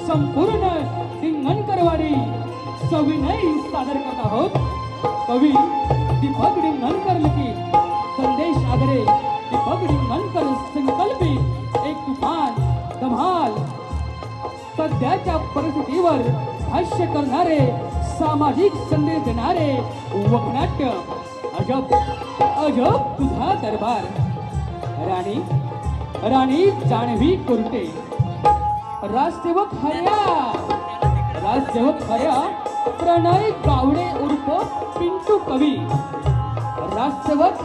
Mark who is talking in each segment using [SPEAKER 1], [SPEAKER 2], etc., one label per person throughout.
[SPEAKER 1] संपूर्ण डिंगणकरवाडी सविनय सादर करत आहोत. कवी दीपक डिंगणकर लिखित संदेश आगरे दीपक डिंगणकर संकल्पित एक तुफान धमाल सध्याच्या परिस्थितीवर भाष्य करणारे सामाजिक संदेश देणारे वगनाट्य अजब अजब तुझा दरबार. राणी राणी जान्हवी कुर्टे राजसेवक हर्या प्रणय गावडे उर्फ पिंटू कवी. राजसेवक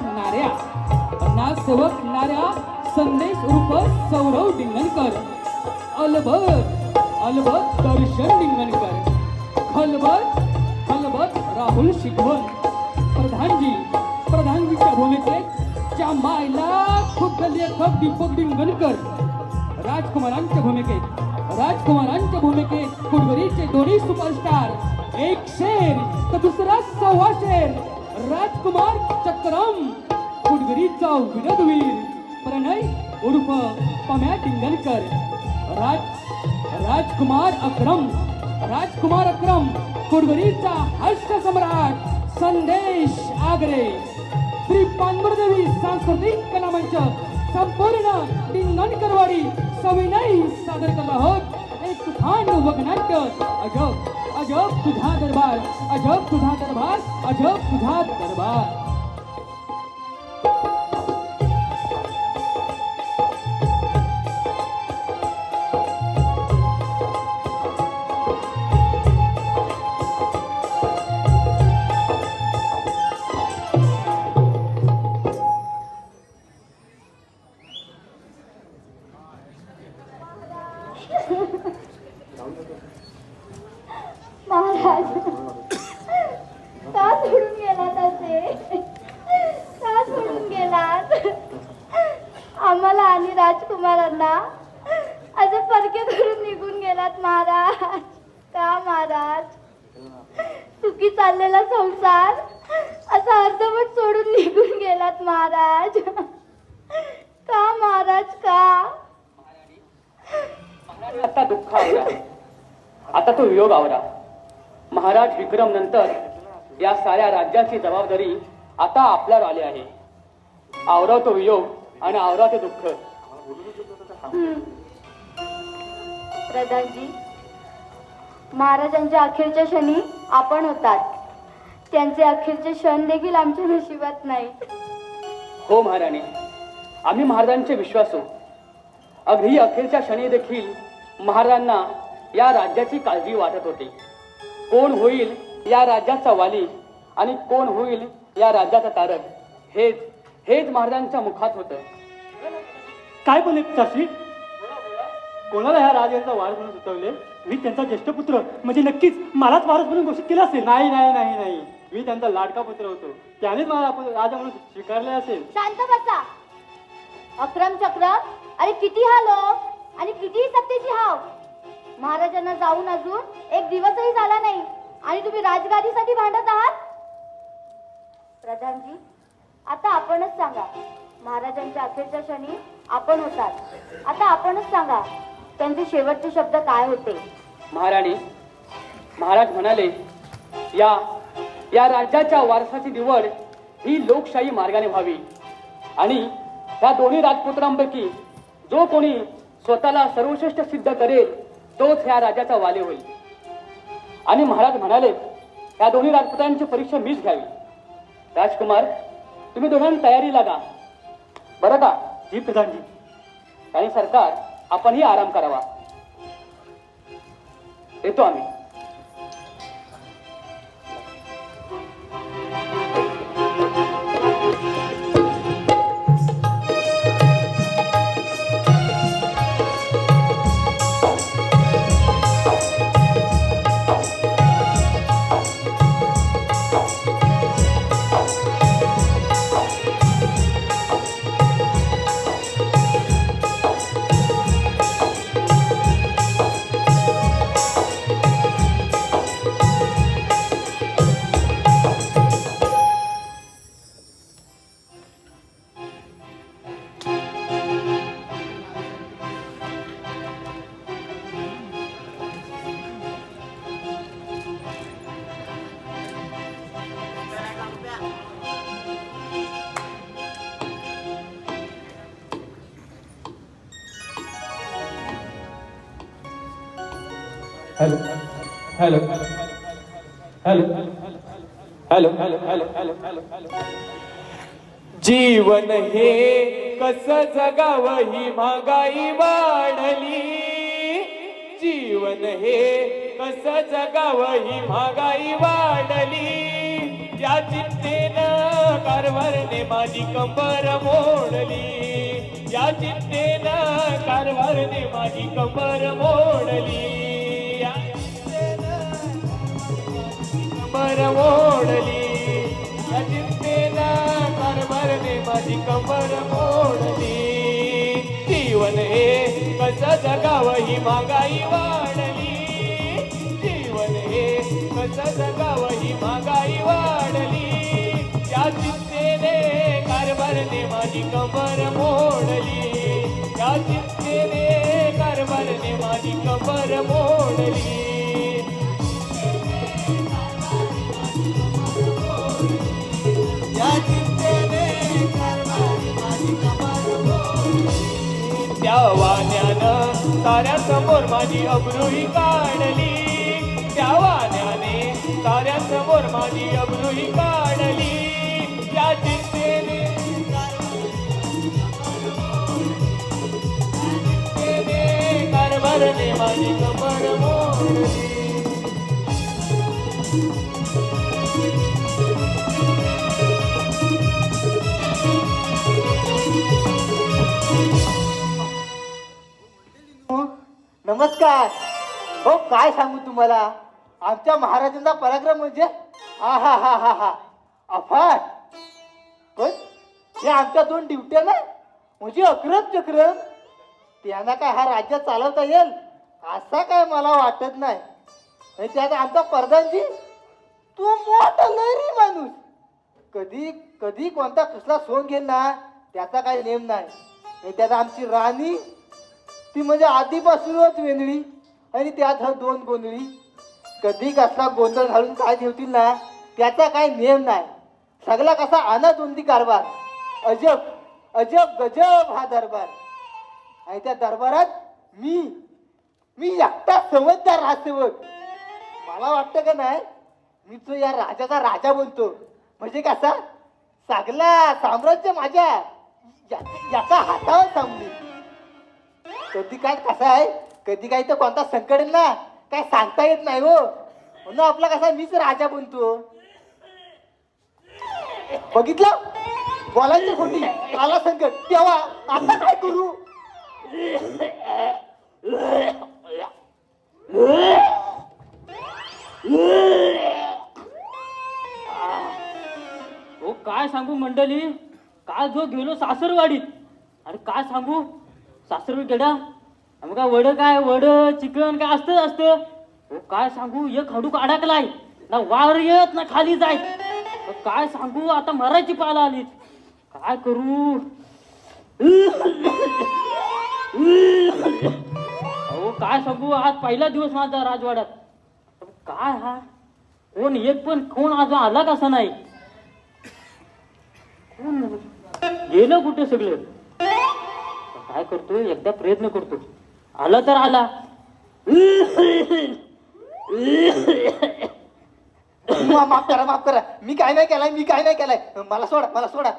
[SPEAKER 1] नार्या संदेश उर्फ सौरव डिंगणकर. अलबत दर्शन डिंगणकर. खलबत राहुल शिकवण. प्रधानजीच्या भूमिकेत च्या मायला खुद्द लेखक दीपक डिंगणकर. राजकुमारांच्या भूमिकेत कुडगरीचे दोन्ही सुपरस्टार एक शेर तर दुसरा सव्वा शेर राजकुमार चक्रम. कुडगरीचा विनोदवीर प्रणय उर्फ पम्या डिंगणकर. राजकुमार अक्रम कुडगरीचा हास्य सम्राट संदेश आगरे. श्री पानमरदेवी सांस्कृतिक कला मंच संपूर्ण डिंगणकरवाडी सविनय सादर करत आहोत एक तुफान वगनाट्य अजब तुझा दरबार. अजब तुझा दरबार.
[SPEAKER 2] महाराज का सोडून गेलात असे? का सोडून गेलात आम्हाला आणि राजकुमारांना असे परके करून निघून गेलात महाराज? का महाराज? सुखी चाललेला संसार असा अर्धवट सोडून निघून गेलात महाराज? का महाराज का?
[SPEAKER 3] आता दुःख आवरा, आता तो वियोग आवरा. महाराज विक्रम नंतर या साऱ्या राज्याची जबाबदारी आता आपल्यावर आली आहे. आवरा तो वियोग आणि आवरा ते दुःख.
[SPEAKER 2] प्रधानजी, महाराजांच्या अखेरच्या क्षणी आपण होतात. त्यांचे अखेरचे क्षण देखील आमच्या नशिबात नाही.
[SPEAKER 3] हो महाराणी, आम्ही महाराजांचे विश्वासू. अगदी अखेरच्या क्षणी देखील महाराजांना या राज्याची काळजी वाटत होती. कोण होईल या राज्याचा वाली आणि कोण होईल या राज्याचा तारक हेच महाराजांच्या मुखात होतं.
[SPEAKER 4] काय बोलले चाची? कोणाला ह्या राजाचा वारस म्हणून सुचवले? मी त्यांचा ज्येष्ठ पुत्र म्हणजे नक्कीच मलाच वारस म्हणून घोषित केला असेल. नाही, मी त्यांचा लाडका पुत्र होतो. त्यानेच मला राजा म्हणून स्वीकारले असेल.
[SPEAKER 2] शांत बसा. अक्रम चक्रम, अरे किती हा लोक आणि किती सत्तेची हाव. महाराजांना जाऊन अजून एक दिवसही झाला नाही आणि तुम्ही राजगादीसाठी भांडत आहात. प्रधानजी, आता आपणच सांगा. महाराजांच्या अखेरच्या क्षणी आपण होतात. आता आपणच सांगा त्यांचे शेवटचे शब्द काय होते?
[SPEAKER 3] महाराणी, महाराज म्हणाले या राज्याच्या वारसाची निवड ही लोकशाही मार्गाने व्हावी आणि ह्या दोन्ही राजपुत्रांपैकी जो कोणी स्वतःला सर्वश्रेष्ठ सिद्ध करेल तोच ह्या राज्याचा वाली होईल. आणि महाराज म्हणाले ह्या दोन्ही राजपुत्रांची परीक्षा मीच घ्यावी. राजकुमार, तुम्ही दोघांनी तयारी लागा बरं का?
[SPEAKER 4] जी प्रधानजी.
[SPEAKER 3] आणि सरकार, आपणही आराम करावा. येतो आम्ही.
[SPEAKER 5] Hello hello hello hello hello hello जीवन हे कस जगावं ही महागाई वाढली जीवन हे कस जगावं ही महागाई वाढली या चिंतेनं कारभारने माझी कंबर मोडली या चिंतेनं कारभारने माझी कंबर मोडली या चिंतेनं कंबर मोडली या चिंतेनं कारभारने माझी कंबर मोडली जीवन हे कसं जगावं ही महागाई वाढली जीवन हे कसं जगावं ही महागाई वाढली या चिंतेने कारभारने माझी कंबर मोडली या चिंतेने कारभारने माझी कंबर मोडली या चिंतेने कारभारने माझी कंबर मोडली त्या वाण्यानं साऱ्यासमोर माझी अब्रूही काढली त्या वाण्याने साऱ्यासमोर माझी अब्रूही काढली या चिंतेने कारभारने माझी कंबर मोडली
[SPEAKER 6] नमस्कार हो काय सांगू तुम्हाला आमच्या महाराजांचा पराक्रम म्हणजे हा हा हा हा हा अफाट पण हे आमच्या 2 ड्युट्या ना म्हणजे अक्रम चक्रम त्यांना काय हा राज्य चालवता येईल असा काय मला वाटत नाही आणि त्यात आमचा प्रधानजी तू मोठा लहरी माणूस कधी कधी कोणता कसला सोंग घेईल ना त्याचा काही नेम नाही आणि त्यात आमची राणी ती म्हणजे आधीपासूनच वेगळी आणि त्यात 2 गोंधळी कधी कसला गोंधळ घालून काय ठेवतील ना त्याचा काय नेम नाही सगळा कसा अनादोंदी कारभार अजब अजब गजब हा दरबार आणि त्या दरबारात मी एकटा समजदार राजसेवक मला वाटतं का नाही मी तो या राजाचा राजा बनतो म्हणजे कसा सगळा साम्राज्य माझ्या याचा हातावर थांबली कधी काय कसं आहे कधी काही तर कोणता संकट येईल ना काय सांगता येत नाही हो म्हणून आपला कसा मीच राजा बनतो बघितलं बोलायची खोटी आला संकट तेव्हा आता काय करू
[SPEAKER 3] हो काय सांगू मंडळी काय जो गेलो सासरवाडीत अरे काय सांगू सासरवाडी गेडा मग काय वड काय वड चिकन काय असतं हो काय सांगू एक हडूक अडकलाय ना वावर येत ना खाली जाय काय सांगू आता मरायची पाला आली काय करू अहो काय सांगू आज पहिला दिवस माझा राजवाड्यात काय हा कोण एक पण कोण आज आला कसा नाही कोण गेलं कुठे सगळं काय करतो एकदा प्रयत्न करतो आला तर आला
[SPEAKER 6] माफ करा मी काय नाही केलाय मला सोडा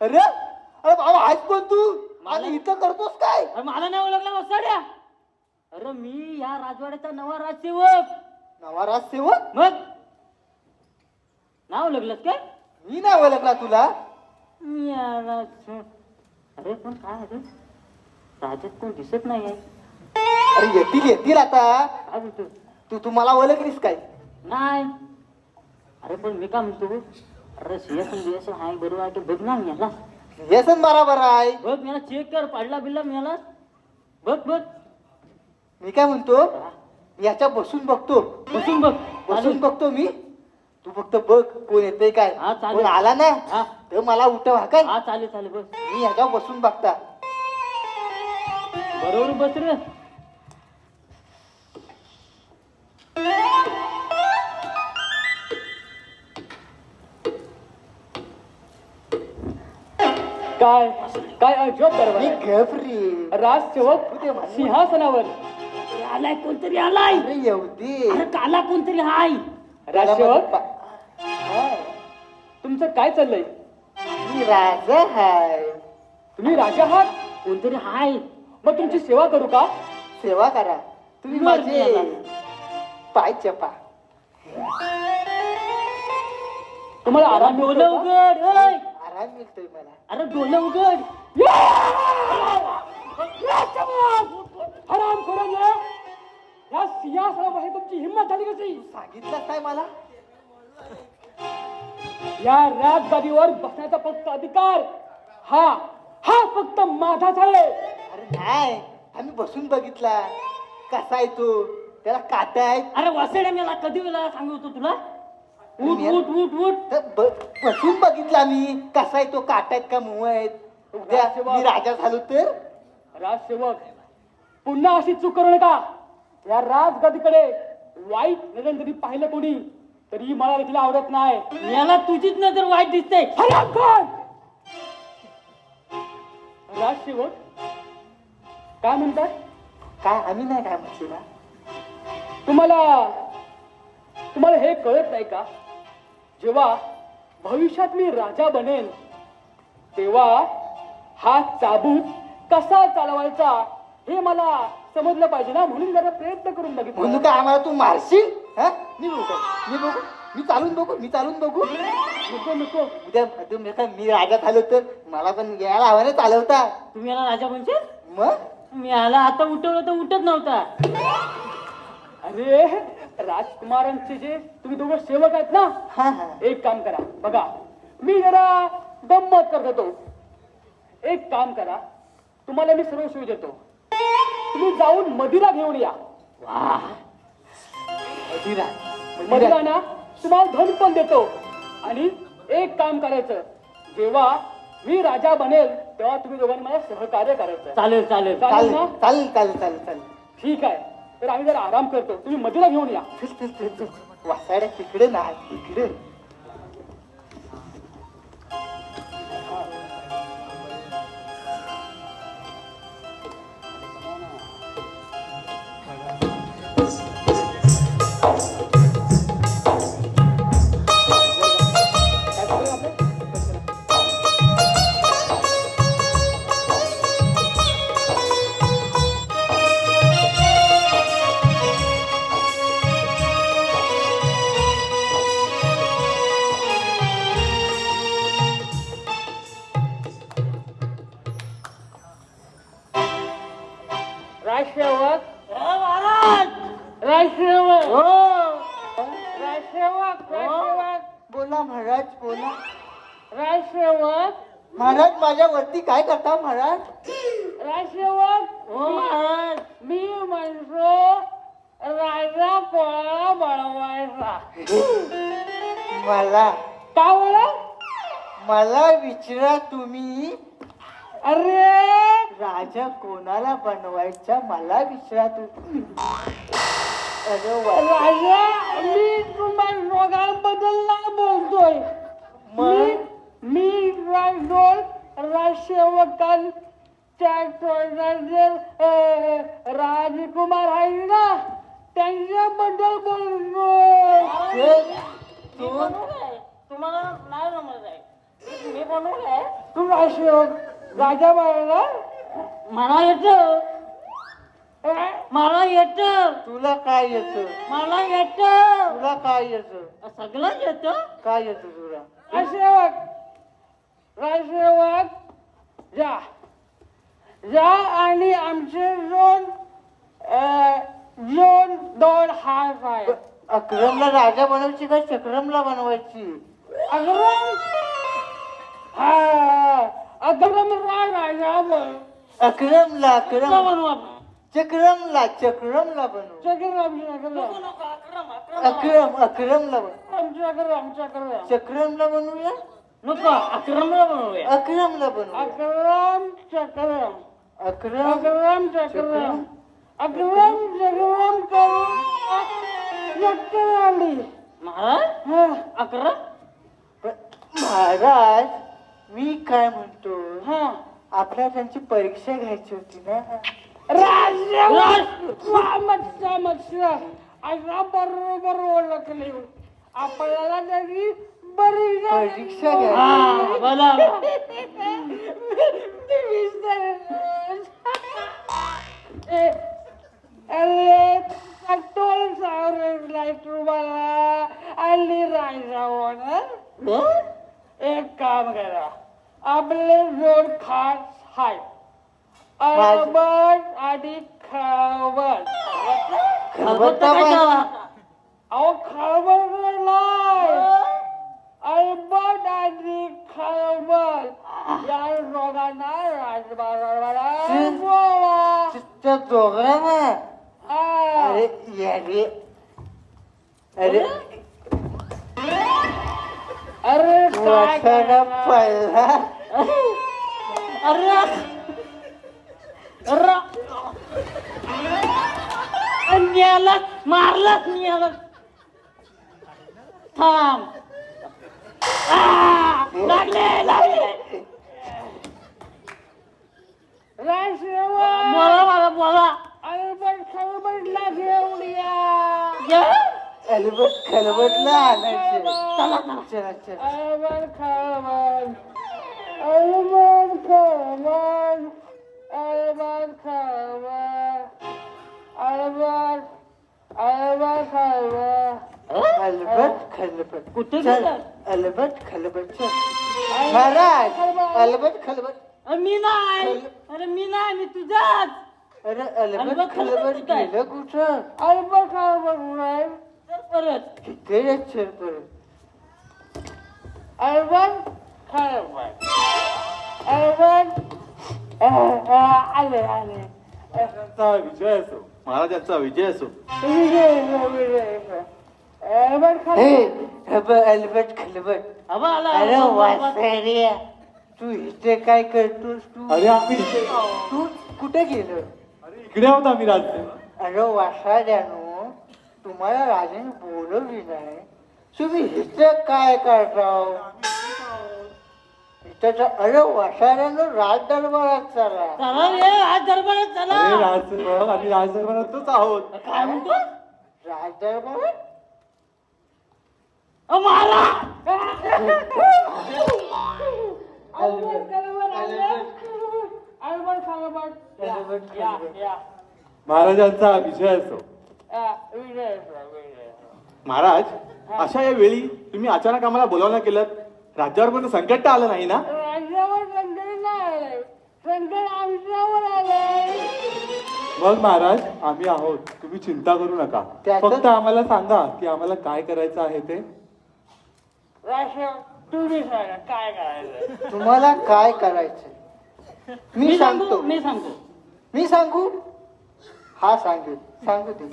[SPEAKER 6] अरे अरे बाबा आज कोण तू मला इथं करतोस काय
[SPEAKER 3] अरे मला नाही ओळखला वसाड्या अरे मी या राजवाड्याचा नवा राजसेवक
[SPEAKER 6] नवा राजसेवक
[SPEAKER 3] मग नाव ओळखलंस काय
[SPEAKER 6] मी नाही ओळखला तुला
[SPEAKER 3] मी अरे पण काय आहे राजात कोण दिसत नाही आहे
[SPEAKER 6] अरे येतील आता
[SPEAKER 3] काय म्हणतो
[SPEAKER 6] तू मला ओळखलीस काय
[SPEAKER 3] नाही अरे पण मी काय म्हणतो अरे सिएसन हाय बरोबर आहे की बघ ना मला
[SPEAKER 6] व्यसन बरोबर आहे
[SPEAKER 3] बघ मला चेक कर पाडला बिडला मिळाला बघ
[SPEAKER 6] मी काय म्हणतो याच्या बसून बघतो
[SPEAKER 3] बसून बघ
[SPEAKER 6] मी तू फक्त बघ कोण येतंय काय
[SPEAKER 3] हा, चालेल.
[SPEAKER 6] कोण आला ना
[SPEAKER 3] हा.
[SPEAKER 6] तर मला उठव हा काय
[SPEAKER 3] हा चालेल बघ
[SPEAKER 6] मी ह्याच्यावर बसून बघता
[SPEAKER 3] बरोबर बस रे काय काय अजब
[SPEAKER 6] मी
[SPEAKER 3] दरबार
[SPEAKER 6] घबरी
[SPEAKER 3] राजसेवक सिंहासनावर
[SPEAKER 4] आलाय कोणतरी आलाय.
[SPEAKER 6] अरे येऊ दे.
[SPEAKER 4] अरे काला कोणतरी हाय.
[SPEAKER 3] राजसेवक तुमचं काय चाललंय?
[SPEAKER 6] मी राजा हाय.
[SPEAKER 3] तुम्ही राजा आहात?
[SPEAKER 4] कोणतरी हाय.
[SPEAKER 3] मग तुमची सेवा करू का?
[SPEAKER 6] सेवा करा तुम्ही
[SPEAKER 4] वर
[SPEAKER 6] माझे
[SPEAKER 4] गेला.
[SPEAKER 6] पाय चपा.
[SPEAKER 3] तुम्हाला आराम
[SPEAKER 4] डोलं
[SPEAKER 3] मिळतो का?
[SPEAKER 4] उघड. ओय.
[SPEAKER 6] आराम मिळतोय मला.
[SPEAKER 4] अरे डोलं उघड.
[SPEAKER 3] आराम करून या सिंहासनावर तुमची हिंमत झाली कशी?
[SPEAKER 6] सांगितलं काय मला?
[SPEAKER 3] या राजगादीवर बसण्याचा फक्त अधिकार हा हा फक्त माझाच आहे.
[SPEAKER 6] अरे नाही आम्ही बसून बघितला कसा आहे तो. त्याला काटा आहेत.
[SPEAKER 4] अरे वासड्या मला कधी वेळा सांगतो तुला. उठ उठ उठ उठ.
[SPEAKER 6] तर बसून बघितला मी कसा आहे तो. काटा आहेत का मुळ आहेत. उद्या मी राजा झालो तर.
[SPEAKER 3] राजसेवक पुन्हा अशी चूक करू नका. या राजगादीकडे वाईट नजर जरी पाहिलं कोणी तरी मला देखील आवडत नाही.
[SPEAKER 4] याला तुझीच नजर वाईट दिसते.
[SPEAKER 3] हरामखोर! राजसेवक काय म्हणतात?
[SPEAKER 6] काय आम्ही नाही काय म्हटलं ना.
[SPEAKER 3] तुम्हाला हे कळत नाही का? जेव्हा भविष्यात मी राजा बनेन तेव्हा हा चाबूक कसा चालवायचा हे मला समजलं पाहिजे ना. म्हणून जरा प्रयत्न करून
[SPEAKER 6] म्हणून
[SPEAKER 3] बघितलं.
[SPEAKER 6] काय आम्हाला तू मारशील? हा मी बघू मी चालून बघू.
[SPEAKER 3] नको नको.
[SPEAKER 6] उद्या मी राजा झालो तर मला पण यायला हवा ना चालवता.
[SPEAKER 4] तुम्ही याला राजा म्हणशील?
[SPEAKER 6] मग
[SPEAKER 4] मी याला आता उठवलं तर उठत नव्हता.
[SPEAKER 3] अरे राजकुमारांचे जे तुम्ही दोघं सेवक आहेत ना.
[SPEAKER 6] हा हा
[SPEAKER 3] एक काम करा बघा मी जरा गंमत करत होतो. एक काम करा तुम्हाला मी सर्व सोयी देतो. तुम्ही जाऊन मदिरा घेऊन या. मदिरा ना तुम्हाला धन पण देतो. आणि एक काम करायचं जेव्हा मी राजा बनेल तेव्हा तुम्ही दोघांनी मला सहकार्य करायचं.
[SPEAKER 4] चालेल चालेल.
[SPEAKER 3] चालेल ना?
[SPEAKER 6] चालेल
[SPEAKER 3] ठीक आहे. तर आम्ही जरा आराम करतो. तुम्ही मदिरा घेऊन या.
[SPEAKER 6] चल. वासाड्या तिकडे नाही तिकडे.
[SPEAKER 3] राजसेवक
[SPEAKER 4] महाराज.
[SPEAKER 3] राजसेवक
[SPEAKER 6] हो
[SPEAKER 3] राजसेवक राजसेवक
[SPEAKER 6] बोला महाराज बोला.
[SPEAKER 3] राजसेवक
[SPEAKER 6] महाराज माझ्या वरती काय करता महाराज?
[SPEAKER 3] राजसेवक
[SPEAKER 4] हो महाराज.
[SPEAKER 3] मी म्हणतो राजा कोणाला बनवायचा?
[SPEAKER 6] मला
[SPEAKER 3] का बोला?
[SPEAKER 6] मला विचारा तुम्ही.
[SPEAKER 3] अरे
[SPEAKER 6] राजा कोणाला बनवायचा मला विचारा तुम्ही. अरे वा.
[SPEAKER 3] राजा मी तुम्हाला दोघांबद्दल नाही बोलतोय. मी राजदोल राजसेवकांच्या तोंडाचे राजकुमार आहे ना त्यांच्याबद्दल बोलतोय.
[SPEAKER 4] तुम्हाला नाही जमत आहे. मी बनवलंय.
[SPEAKER 3] तू राजसेवक राजा बनला.
[SPEAKER 4] मला येत. मला येत.
[SPEAKER 6] तुला काय येतं?
[SPEAKER 4] मला येत.
[SPEAKER 6] तुला काय येतं?
[SPEAKER 4] सगळं येत.
[SPEAKER 6] काय येतं तुला?
[SPEAKER 3] राजसेवक जा आणि आमचे दोन हात आहे.
[SPEAKER 6] अक्रमला राजा बनवायची का चक्रमला बनवायची?
[SPEAKER 3] अक्रम राजा बन.
[SPEAKER 6] अक्रमला
[SPEAKER 4] बनवू आपण.
[SPEAKER 6] चक्रमला बनव. अक्रमला बनव. चक्रमला बनवूया.
[SPEAKER 4] नको अक्रमला बनवूया.
[SPEAKER 6] अक्रमला बनव.
[SPEAKER 3] अक्रम करून
[SPEAKER 4] महाराज अक्रम.
[SPEAKER 6] महाराज मी काय म्हणतो
[SPEAKER 3] हा
[SPEAKER 6] आपल्याला त्यांची परीक्षा घ्यायची होती ना.
[SPEAKER 3] असा बरोबर ओळखले आपल्याला तरी बरी
[SPEAKER 6] परीक्षा घ्यायची.
[SPEAKER 4] हा बोला
[SPEAKER 3] अरे टोल सावरलाय तुम्हाला आणि रायजावर एक काम करा आपले जोड खास हाय अरबट आणि खळबट
[SPEAKER 6] खलबत्ता पण.
[SPEAKER 3] अहो खळबट नाही अरबट आणि खळबट या दोघांना राजबारा
[SPEAKER 6] त्या दोघांना अरे यारे अरे
[SPEAKER 3] अरे काय
[SPEAKER 6] वासाला
[SPEAKER 3] करणार?
[SPEAKER 6] पडला.
[SPEAKER 3] न्याला मारलाच न्याला थांब लागले लागले बोला मला बोला अरे पण खळबटला घेऊन या
[SPEAKER 6] खलबट खलबटला आणायचे. चला चला.
[SPEAKER 3] अरबट खळबट अरबट खळबट अरबट खळबट अरबट अरबट खळबट
[SPEAKER 6] अलबट खलबट.
[SPEAKER 3] कुठे
[SPEAKER 6] चल,
[SPEAKER 3] गेला?
[SPEAKER 6] अलबट खलबट चल. महाराज अलबट खलबट.
[SPEAKER 3] मी नाही अरे मी नाही मी तुझ्याच
[SPEAKER 6] अरे अलबट
[SPEAKER 3] अलबट
[SPEAKER 6] खलबट
[SPEAKER 3] खलबट काय?
[SPEAKER 6] गेलं कुठं?
[SPEAKER 3] अरबट खळबट नाही परत
[SPEAKER 6] तिथे चल परत.
[SPEAKER 3] अरबट खळबट अरबट आले आले
[SPEAKER 5] विजय असो महाराजांचा विजय असो.
[SPEAKER 3] अरबट
[SPEAKER 6] हे
[SPEAKER 3] खळबट
[SPEAKER 6] हे बघ, अलबट खलबट. अरे वासऱ्या तू इथे काय करतोस तू?
[SPEAKER 5] अरे आम्ही
[SPEAKER 6] तू कुठे गेलो?
[SPEAKER 5] इकडे आहोत आम्ही राजदेव.
[SPEAKER 6] अरे वासाड्यानो तुम्हाला राजाने बोलवली नाही, तुम्ही इथे काय करताव? अरे वासाड्यानो राज दरबारात चला.
[SPEAKER 3] चला रे आज दरबारात चला
[SPEAKER 5] अरे राजदेव आम्ही राजदरबारातच आहोत.
[SPEAKER 3] काय म्हणतो
[SPEAKER 6] राज दरबारात
[SPEAKER 3] मारा
[SPEAKER 5] महाराजांचा विजय असो. महाराज अशा या वेळी तुम्ही अचानक आम्हाला बोलावणं केलं. राज्यावर पण संकट तर आलं नाही ना?
[SPEAKER 3] राज्यावर संकट नाही आलंय संकट आमच्यावर आलंय
[SPEAKER 5] मग महाराज आम्ही आहोत, तुम्ही चिंता करू नका.
[SPEAKER 6] त्याचं-
[SPEAKER 5] फक्त आम्हाला सांगा की आम्हाला काय करायचं आहे ते.
[SPEAKER 3] राष्ट्र तुम्ही सांगा काय करायचं
[SPEAKER 6] तुम्हाला काय करायचं मी सांगतो.
[SPEAKER 3] मी सांगतो
[SPEAKER 6] मी सांगू? हा सांगेल. सांगू दे.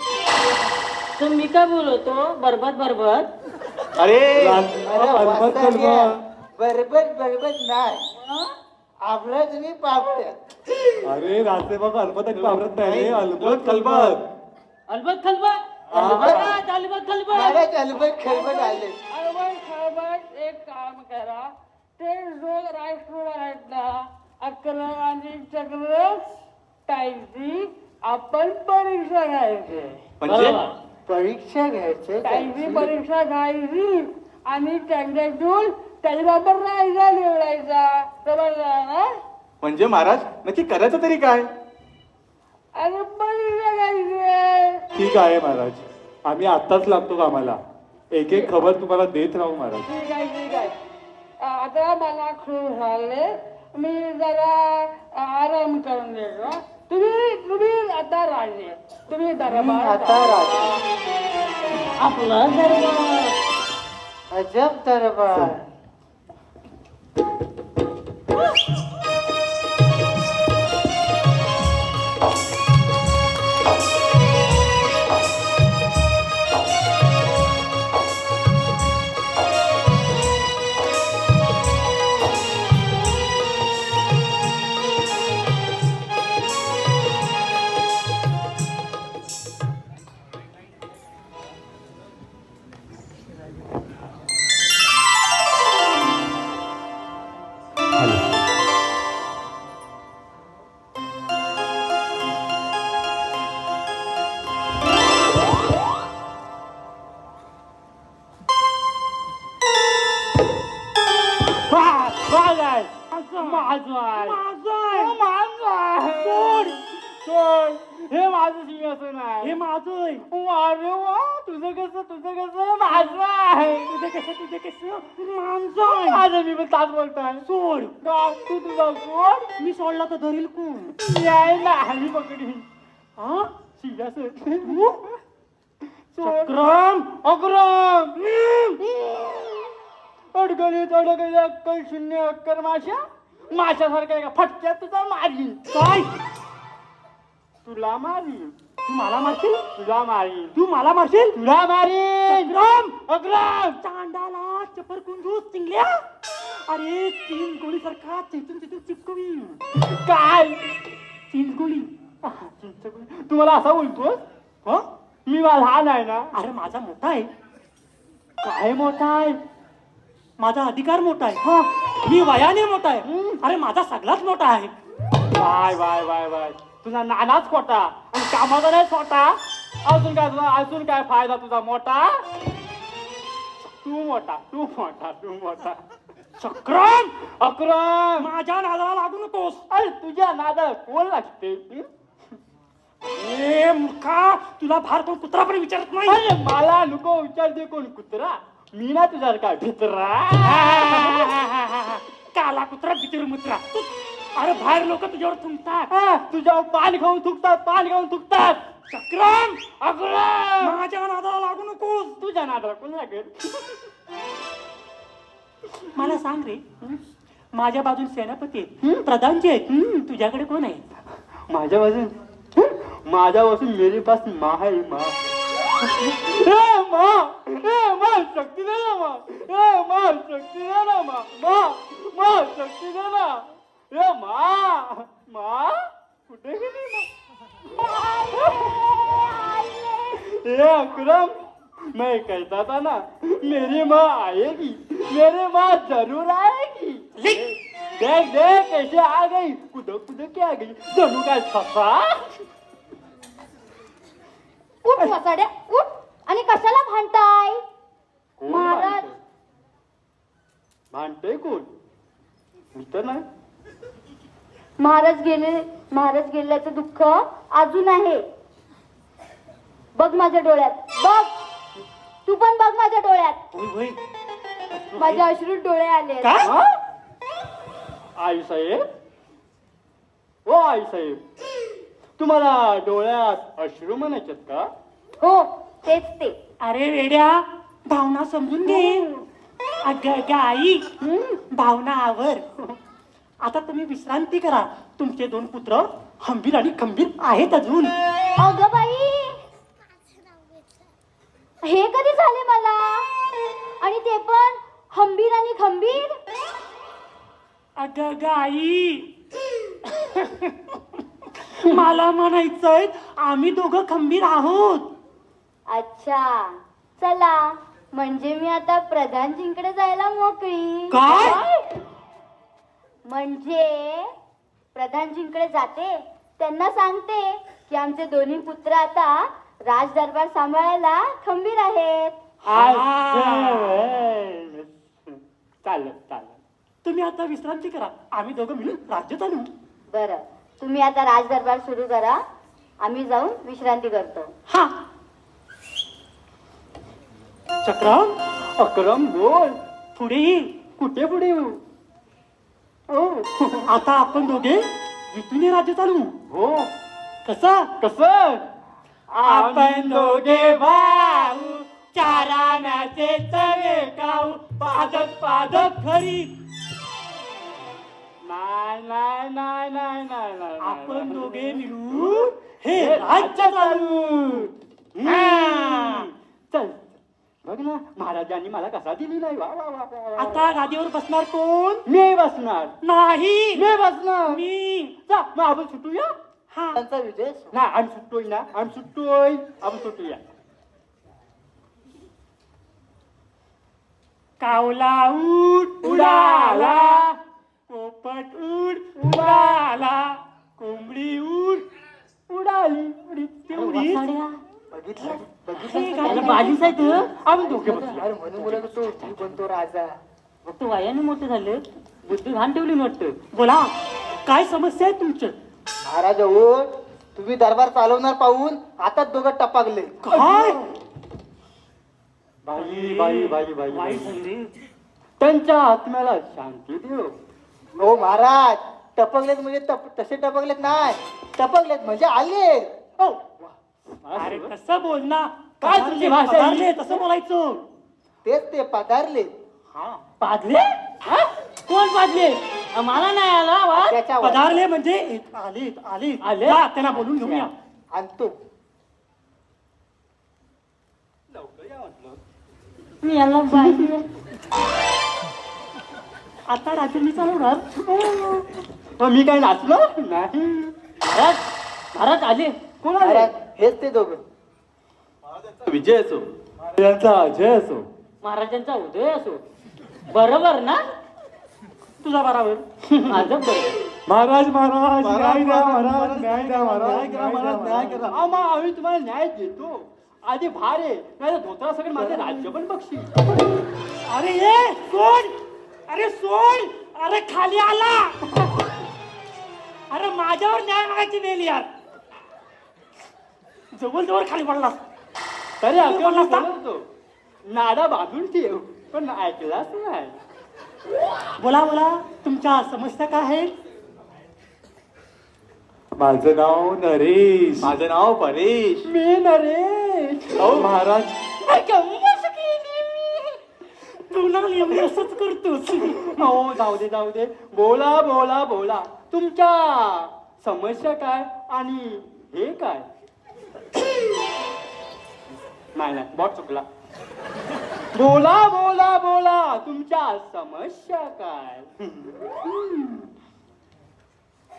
[SPEAKER 3] तर मी काय बोलतो बरबत बरबत
[SPEAKER 5] अरे
[SPEAKER 6] अरे
[SPEAKER 5] अलबत
[SPEAKER 6] वासाड्या,
[SPEAKER 5] खलबत.
[SPEAKER 6] बरबत बरबत नाही. आपल्या तुम्ही पापड्यात.
[SPEAKER 5] अरे राजदेव अलबत आणि पावरत नाही, अलबत खलबत.
[SPEAKER 3] अलबत खलबत
[SPEAKER 6] अलबत.
[SPEAKER 3] अलबत खलबत
[SPEAKER 6] महाराज अलबत खलबत आले.
[SPEAKER 3] अलबत खलबत एक काम करा ते जो राष्ट्र आहेत ना अकरा आणि चक्र टाईमची आपण परीक्षा घ्यायची
[SPEAKER 5] म्हणजे
[SPEAKER 6] परीक्षा घ्यायचे
[SPEAKER 3] टाईमची परीक्षा घ्यायची आणि त्यांच्यातून त्याच्याबरोबर राहायचा निवडायचा समजला ना
[SPEAKER 5] म्हणजे महाराज नक्की करायचं तरी काय?
[SPEAKER 3] अरे परीक्षा घ्यायची
[SPEAKER 5] ठीक आहे महाराज, आम्ही आत्ताच लागतो कामाला. एक एक खबर तुम्हाला देत राहू महाराज.
[SPEAKER 3] ठीक आहे ठीक आहे आता मला खूप झाले मी जरा आराम करून देतो तुम्ही आता राजे तुम्ही दरबार
[SPEAKER 6] आता राजा.
[SPEAKER 3] आपला दरबार
[SPEAKER 6] अजब दरबार. हे माझं सिंहासन आहे.
[SPEAKER 4] हे माझं आहे.
[SPEAKER 6] अरे वा, तुझं कसं माझं आहे.
[SPEAKER 4] तुझं कसं माझं आहे.
[SPEAKER 6] माझं मी पण तास बोलतोय.
[SPEAKER 4] सोड.
[SPEAKER 6] का तू तुझा सोड.
[SPEAKER 4] मी सोडला तर धरील कोण?
[SPEAKER 6] याय ना हल्ली पकडी.
[SPEAKER 4] हा
[SPEAKER 6] सिंहासन
[SPEAKER 4] चक्रम.
[SPEAKER 6] अक्रम अडगणीत अक्कल शून्य अक्कर माशासारखा एका फटक्यात तुझा मारी.
[SPEAKER 4] काय
[SPEAKER 6] तुला मारी.
[SPEAKER 4] तू मला मारशील?
[SPEAKER 6] तुला मारी.
[SPEAKER 4] तू मला मारशील?
[SPEAKER 6] तुला मारी.
[SPEAKER 4] चक्रम.
[SPEAKER 6] अक्रम
[SPEAKER 4] चांडाला चपर कुंजूस चिंगल्या. अरे तीन गोळी सारखा चेतून चिपकवी.
[SPEAKER 6] काय
[SPEAKER 4] चिंचगोळी.
[SPEAKER 6] तुम्हाला असा बोलतोस?
[SPEAKER 4] हो
[SPEAKER 6] मी लहान आहे ना.
[SPEAKER 4] अरे माझा मोठा आहे.
[SPEAKER 6] काय मोठा आहे.
[SPEAKER 4] माझा अधिकार मोठा आहे. हा मी वयाने मोठा आहे. अरे माझा सगळाच मोठा आहे.
[SPEAKER 6] Bye bye bye bye. तुझा नानाच खोटा आणि कामाचा नाही छोटा. अजून काय फायदा तुझा मोठा. तू मोठा.
[SPEAKER 4] चक्रम.
[SPEAKER 6] अक्रम
[SPEAKER 4] माझ्या नादाला लागू नकोस.
[SPEAKER 6] अरे तुझ्या नादा कोण लागते.
[SPEAKER 4] ए मूर्खा, तुला भार कोण कुत्रा पण विचारत नाही.
[SPEAKER 6] अरे मला नको विचारते कोण कुत्रा. मी ना तुझ्या काय भित्रा.
[SPEAKER 4] काला कुत्रा बितिर मुत्रा. अरे बाहेर लोक तुझ्यावर थुंकतात.
[SPEAKER 6] तुझ्यावर पान खाऊन थुकतात.
[SPEAKER 4] चक्रम.
[SPEAKER 6] अक्रम
[SPEAKER 4] माझ्या नादाला लागू नकोस.
[SPEAKER 6] तुझ्या नादाला कोण लागेल.
[SPEAKER 4] मला सांग रे, माझ्या बाजून सेनापती आहेत, प्रधानजी आहेत, तुझ्याकडे कोण आहे?
[SPEAKER 6] माझ्या पासून मेरे पास माँ है. माँ शक्ती दे ना. माँ शक्ती दे ना. माँ शक्ती दे ना. माँ कुठे गेली. अक्रम मैं कहता था ना मेरी माँ आएगी. मेरी माँ जरूर आएगी. देख कैसे आ गई. कुदक के आ गई जणू काय ससा.
[SPEAKER 2] उठ मसाड्या उठ. आणि कशाला भांडताय. महाराज
[SPEAKER 6] भांडतोय कोण. मी तर नाही.
[SPEAKER 2] महाराज गेल्याचं दुःख अजून आहे. बघ माझ्या डोळ्यात. बघ तू पण बघ माझ्या डोळ्यात. माझ्या अश्रू डोळे आले.
[SPEAKER 6] आई साहेब. ओ आई साहेब, तुम्हाला डोळ्यात अश्रू म्हणायच्यात का.
[SPEAKER 2] हो तेच ते.
[SPEAKER 4] अरे वेड्या, भावना समजून घे. अगं आई, भावना आवर. आता तुम्ही विश्रांती करा. तुमचे 2 पुत्र हंबीर आणि खंबीर आहेत अजून.
[SPEAKER 2] अगं बाई, हे कधी झाले मला. आणि ते पण हंबीर आणि खंबीर.
[SPEAKER 4] अगं आई, मला म्हणायचंय आम्ही दोघं खंबीर आहोत.
[SPEAKER 2] अच्छा चला, म्हणजे मी आता प्रधानजींकडे जायला मोकळी.
[SPEAKER 4] काय?
[SPEAKER 2] म्हणजे प्रधानजींकडे जाते, त्यांना सांगते की आमचे दोन्ही पुत्र आता राज दरबार सांभाळायला खंबीर आहेत.
[SPEAKER 6] चालत.
[SPEAKER 4] तुम्ही आता विश्रांती करा. आम्ही दोघं मिळून राज्य चालू.
[SPEAKER 2] बरं, तुम्ही आता राज दरबार सुरू करा. आम्ही जाऊन विश्रांती करतो.
[SPEAKER 4] हा. चक्रम.
[SPEAKER 6] अक्रम बोल.
[SPEAKER 4] पुढे ये.
[SPEAKER 6] कुठे पुढे येऊ.
[SPEAKER 4] आता आपण दोघे इथून राज्य चालू.
[SPEAKER 6] हो
[SPEAKER 4] कसं?
[SPEAKER 6] आपण दोघे भाऊ.
[SPEAKER 4] चाराण्याचे चवे काऊ. पादक घरी.
[SPEAKER 6] नाही.
[SPEAKER 4] आपण दोघे मिळून हे राज्य चालू.
[SPEAKER 6] चल बघ ना, महाराजांनी मला कसा दिली नाही. वा वा वा वा.
[SPEAKER 4] आता गादीवर बसणार कोण?
[SPEAKER 6] मी बसणार.
[SPEAKER 4] नाही,
[SPEAKER 6] मी बसणार.
[SPEAKER 4] मी.
[SPEAKER 6] जा मग आपण सुटूया.
[SPEAKER 4] हा.
[SPEAKER 6] त्यांचा विजय ना. आम्ही सुटतोय. आपण सुटूया.
[SPEAKER 4] कावला उड उडाला. पोपट उड उडाला. कोंबडी उड उडाली. तेवढी
[SPEAKER 3] बाजीच आहे तू.
[SPEAKER 6] आम्ही दोघे बसूया.
[SPEAKER 3] तो राजा फक्त वयाने मोठं झालं. बुद्धी घाण ठेवली वाटतं.
[SPEAKER 4] बोला, काय समस्या आहे तुमचं?
[SPEAKER 6] महाराज उठ. तुम्ही दरबार चालवणार पाहून हातात दोघं टपाकले.
[SPEAKER 4] काय बाई बाई बाई बाई
[SPEAKER 3] वाईट झाली रे.
[SPEAKER 4] त्यांच्या आत्म्याला शांती देव.
[SPEAKER 6] हो महाराज, टपकलेत म्हणजे तसे टपकलेत नाही, टपकलेत म्हणजे आले.
[SPEAKER 4] हो
[SPEAKER 1] अरे कसं बोल ना,
[SPEAKER 4] काय तुमची भाषा आहे?
[SPEAKER 1] पदार्ले, तसं बोलायचं.
[SPEAKER 6] तेच ते पधारले.
[SPEAKER 1] पादले हा? कोण पादले? मला नाही आला आवाज.
[SPEAKER 6] त्याच्या वर.
[SPEAKER 1] पदारले म्हणजे आले आले आले. जा, त्यांना बोलून घेऊया.
[SPEAKER 6] आणतो.
[SPEAKER 1] मी याला पाहिजे. आता रात्री मी चालवणार.
[SPEAKER 4] मग मी काय नाचलो नाही.
[SPEAKER 3] महाराज महाराज आले.
[SPEAKER 4] कोण आले?
[SPEAKER 6] महाराज हेच ते दोघं.
[SPEAKER 5] विजय असो.
[SPEAKER 4] यांचा अजय असो.
[SPEAKER 3] महाराजांचा उदय असो. बरोबर ना?
[SPEAKER 1] तुझा बराबर.
[SPEAKER 3] माझं बरोबर.
[SPEAKER 4] महाराज महाराज
[SPEAKER 5] महाराज,
[SPEAKER 4] न्याय द्या
[SPEAKER 5] महाराज,
[SPEAKER 4] महाराज न्याय द्या महाराज
[SPEAKER 5] न्याय करा, महाराज, न्याय करा.
[SPEAKER 4] अहो, मग आम्ही तुम्हाला न्याय देतो. आधी भार आहे नाही धोत्रा सगळे माझे राज्य पण बक्षी.
[SPEAKER 1] अरे ये सोड. अरे सोड. अरे खाली आला. अरे माझ्यावर न्याय मागायची वेळ यार. जवळ जवळ खाली पडला.
[SPEAKER 4] तरी अकरा
[SPEAKER 1] बोललास ना?
[SPEAKER 4] होतो नाडा बांधून ठेव पण ऐकलाच नाही.
[SPEAKER 1] बोला बोला, तुमच्या समस्या काय आहे?
[SPEAKER 5] माझं नाव नरेश. माझं नाव परेश.
[SPEAKER 4] मी नरेश.
[SPEAKER 5] अहो महाराज,
[SPEAKER 1] तुला नेहमी असंच करतोस.
[SPEAKER 4] हो जाऊ दे जाऊ दे. बोला बोला बोला. तुमच्या समस्या काय आणि हे काय? नाही नाही बॉट चुकला. बोला बोला बोला. तुमच्या समस्या काय?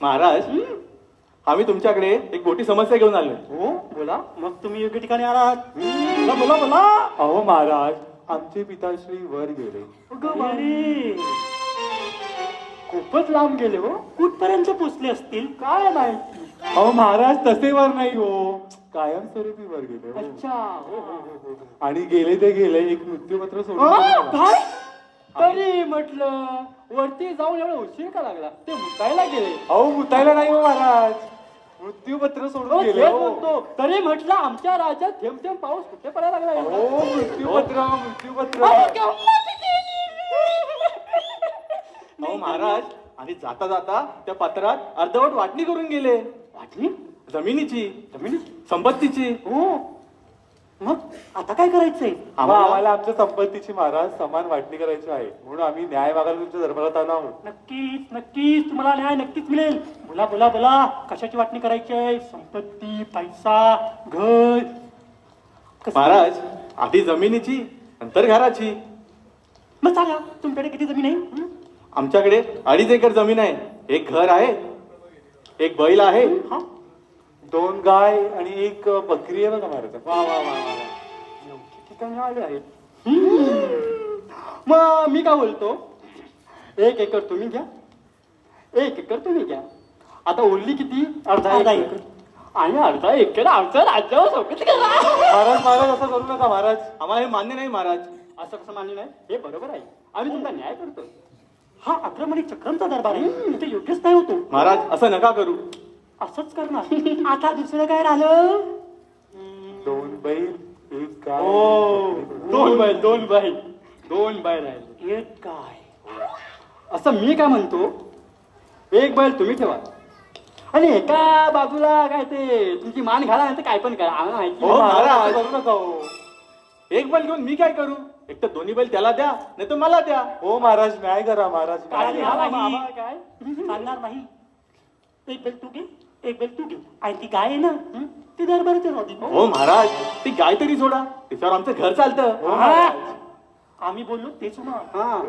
[SPEAKER 5] महाराज आम्ही तुमच्याकडे एक मोठी समस्या घेऊन आलोय.
[SPEAKER 4] हो बोला.
[SPEAKER 1] मग तुम्ही योग्य ठिकाणी आलात.
[SPEAKER 4] बोला बोला बोला.
[SPEAKER 5] अहो महाराज, आमचे पिताश्री वर गेले.
[SPEAKER 1] अरे,
[SPEAKER 4] खूपच लांब गेले हो.
[SPEAKER 1] कुठपर्यंत पोचले असतील?
[SPEAKER 4] काय माहिती.
[SPEAKER 5] अहो महाराज, तसे वर नाही हो, कायमस्वरूपी वर गेले हो.
[SPEAKER 4] अच्छा हो हो हो हो.
[SPEAKER 5] आणि गेले ते गेले, एक मृत्यूपत्र
[SPEAKER 4] हा,
[SPEAKER 5] सोडून.
[SPEAKER 4] काय? तरी म्हटलं वरती जाऊन एवढा उशीर का लागला? ते मुतायला गेले.
[SPEAKER 5] अहो मुतायला नाही हो महाराज, मृत्यूपत्र
[SPEAKER 4] हो,
[SPEAKER 5] सोडून
[SPEAKER 4] तेच
[SPEAKER 5] गेले हो.
[SPEAKER 4] म्हणतो. तरी म्हटलं आमच्या राज्यात थेंब थेंब पाऊस कुठे पडायला लागला एवढा?
[SPEAKER 5] हो मृत्यूपत्र मृत्यूपत्र.
[SPEAKER 4] अहो, गंमत केली.
[SPEAKER 5] अहो महाराज, आणि जाता जाता त्या पत्रात अर्धवट वाटणी करून गेले.
[SPEAKER 4] वाटणी?
[SPEAKER 5] जमिनीची,
[SPEAKER 4] जमिनी?
[SPEAKER 5] संपत्तीची.
[SPEAKER 4] हो.
[SPEAKER 1] मग आता काय करायचंय?
[SPEAKER 5] आम्हाला आमच्या संपत्तीची महाराज समान वाटणी करायची आहे, म्हणून आम्ही न्याय मागायला तुमच्या दरबारात आलो आहोत.
[SPEAKER 1] नक्कीच नक्कीच तुम्हाला न्याय नक्कीच मिळेल. बोला बोला बोला, कशाची वाटणी करायची आहे? संपत्ती, पैसा, घर? कसं?
[SPEAKER 5] महाराज आधी जमिनीची नंतर घराची.
[SPEAKER 1] मग सांगा तुमच्याकडे किती जमीन आहे? हं?
[SPEAKER 5] आमच्याकडे 2.5 एकर जमीन आहे. एक घर आहे, एक बैल आहे,
[SPEAKER 1] हा?
[SPEAKER 5] 2 गाय आणि एक बकरी आहे बघा महाराज.
[SPEAKER 4] वा वा वा वा वा. योग्य ठिकाणी आले आहेत. मग मी काय बोलतो, 1 एकर तुम्ही घ्या, 1 एकर तुम्ही घ्या. आता उरली किती? अर्धा
[SPEAKER 1] अर्धा
[SPEAKER 4] एकर. आणि अर्धा एकर आमचं राज्यावर चौकशी करा.
[SPEAKER 5] महाराज महाराज असं करू नका महाराज, आम्हाला हे मान्य नाही महाराज.
[SPEAKER 4] असं कसं मान्य नाही? हे बरोबर आहे. आम्ही तुमचा न्याय करतो.
[SPEAKER 1] हा अक्रम आणि चक्रमचा दरबार आहे. इथे योग्यच नाही होतो.
[SPEAKER 5] महाराज असं नका करू.
[SPEAKER 1] असंच करणार. आता दुसरं काय राहिलं?
[SPEAKER 5] 2 बैल, 1 गाय.
[SPEAKER 4] हो, 2 बैल, 2 बैल, 2 बैल राहिले.
[SPEAKER 1] एक काय?
[SPEAKER 4] असं मी काय म्हणतो, 1 बैल तुम्ही ठेवा आणि एका बाजूला काय ते तुमची मान घाला, नाही तर काय पण करा. आम्हाला माहिती
[SPEAKER 5] हो
[SPEAKER 4] आहे.
[SPEAKER 5] महाराज असं करू नका हो. 1 बैल घेऊन मी काय करू? एक तर 2 बैल त्याला द्या, नाही तर मला द्या. हो महाराज न्याय करा महाराज.
[SPEAKER 4] काय
[SPEAKER 1] नाही,
[SPEAKER 4] आम्हाला-
[SPEAKER 1] नाही.
[SPEAKER 4] आम्हाला काय?
[SPEAKER 1] चालणार नाही. एक बेल तू घे, एक बेल तू घे. आणि ती गाय आहे ना, ती दरबारात राहू दे.
[SPEAKER 5] हो महाराज, ती गाय तरी सोडा, त्याच्यावर आमचं घर चालतं.
[SPEAKER 4] हो,
[SPEAKER 1] हा. आम्ही बोललो तेच होणार.
[SPEAKER 4] हा.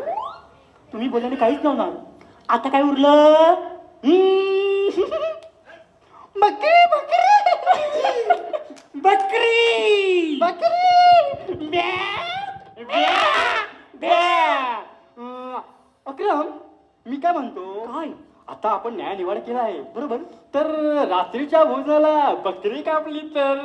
[SPEAKER 1] तुम्ही बोलल्याने काहीच नव्हणार. आता काय उरलं?
[SPEAKER 4] बकरी बकरी
[SPEAKER 1] बकरी
[SPEAKER 4] बकरी.
[SPEAKER 1] ब्या, ब्या, ब्या.
[SPEAKER 4] अक्रम, मी काय म्हणतो,
[SPEAKER 1] काय?
[SPEAKER 4] आता आपण न्याय निवाड केला आहे बरोबर, तर रात्रीच्या भोजनाला बकरी कापली तर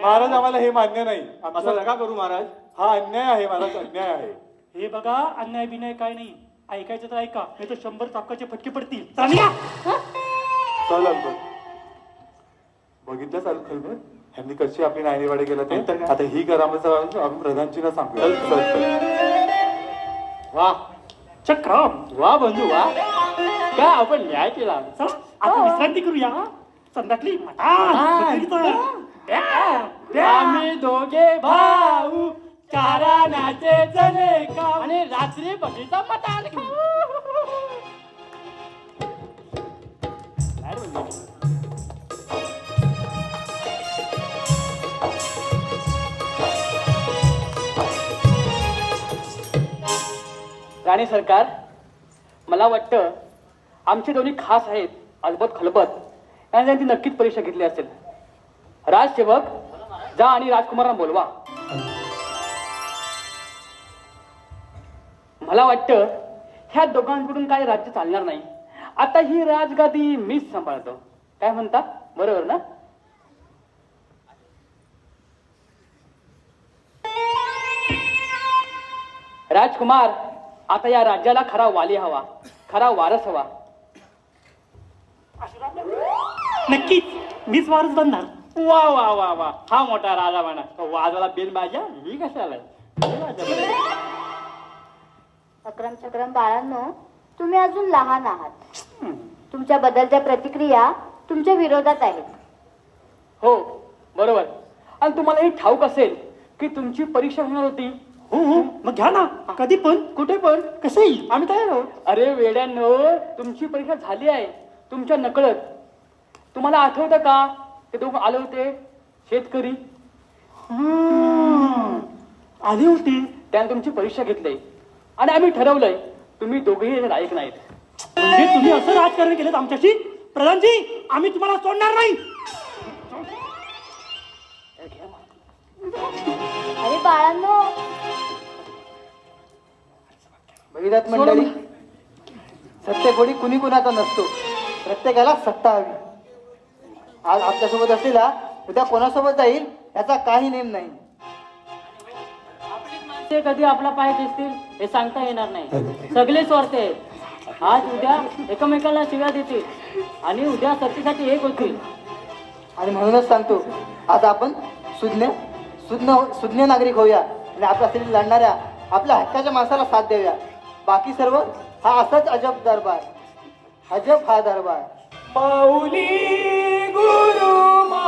[SPEAKER 5] महाराज आम्हाला हे मान्य नाही. असं नका करू महाराज, हा अन्याय आहे महाराज, अन्याय आहे.
[SPEAKER 1] हे बघा, अन्याय बिन्याय काय नाही. ऐकायचं तर ऐका नाही तर 100 चाकाचे फटके पडतील चालया.
[SPEAKER 5] चल अल्बर्ट. बघितलं चाल खलबत ह्यांनी कशी आपली नायनीवाडे केला ते आता ही करामत आपण प्रधानजीला सांगूया. चल, चल.
[SPEAKER 4] वा
[SPEAKER 1] चक्रम.
[SPEAKER 4] वा बंधू वा, काय आपण न्याय केला.
[SPEAKER 1] चला आता विश्रांती करूया. संध्याकाळी
[SPEAKER 4] आम्ही दोघे भाऊ चारानाचे जणे का आणि रात्री बगीचा मटाण खाऊ. काय रे बंधू?
[SPEAKER 3] राणे सरकार, मला वाटतं आमचे दोन्ही खास आहेत अलबत खलबत यांनी त्यांची नक्कीच परीक्षा घेतली असेल. राजसेवक जा आणि राजकुमारांना बोलवा. मला वाटतं ह्या दोघांकडून काय राज्य चालणार नाही. आता ही राजगादी मीच सांभाळतो. काय म्हणता? बरोबर ना? राजकुमार, आता या राज्याला खरा वाली हवा, खरा वारस हवा.
[SPEAKER 1] नक्कीच मीच वारस बनणार.
[SPEAKER 4] वा वा वा वा, हा मोठा राजा म्हणा. वाजवाला बिल माझ्या मी कशाला.
[SPEAKER 2] अक्रम चक्रम बाळांनो, तुम्ही अजून लहान आहात. तुमच्या बदलत्या प्रतिक्रिया तुमच्या विरोधात आहेत.
[SPEAKER 3] हो बरोबर. आणि तुम्हाला हे ठाऊक असेल की तुमची परीक्षा होणार होती.
[SPEAKER 1] हो हो मग घ्या ना. कधी पण
[SPEAKER 3] कुठे पण
[SPEAKER 1] कसंही आम्ही तयार आहोत.
[SPEAKER 3] अरे वेड्यांनो, तुमची परीक्षा झाली आहे तुमच्या नकळत. तुम्हाला आठवतं का ते दोघं आले होते शेतकरी?
[SPEAKER 1] आले होते.
[SPEAKER 3] त्याने तुमची परीक्षा घेतली आणि आम्ही ठरवलंय तुम्ही दोघेही लायक नाहीत.
[SPEAKER 1] म्हणजे तुम्ही असं राजकारण केलं आमच्याशी? प्रधानजी, आम्ही तुम्हाला सोडणार नाही.
[SPEAKER 2] अरे बाळांनो,
[SPEAKER 6] बघितलं मंडळी, सत्य कोणी कुणी कुणाचा नसतो. प्रत्येकाला सत्ता हवी. आज आपल्यासोबत असलेला उद्या कोणासोबत जाईल याचा काही नेम नाही.
[SPEAKER 7] ते कधी आपला पाय दिसतील हे सांगता येणार नाही. सगळे स्वार्थी आहेत. आज उद्या एकमेकाला शिव्या देतील आणि उद्या सत्तेसाठी एक होतील.
[SPEAKER 6] आणि म्हणूनच सांगतो, आज आपण सुज्ञ नागरिक होऊया आणि आपल्यासाठी लढणाऱ्या आपल्या हक्काच्या माणसाला साथ देऊया. बाकी सर्व हा असाच अजब दरबार. अजब हा दरबार.
[SPEAKER 4] माऊली गुरु मा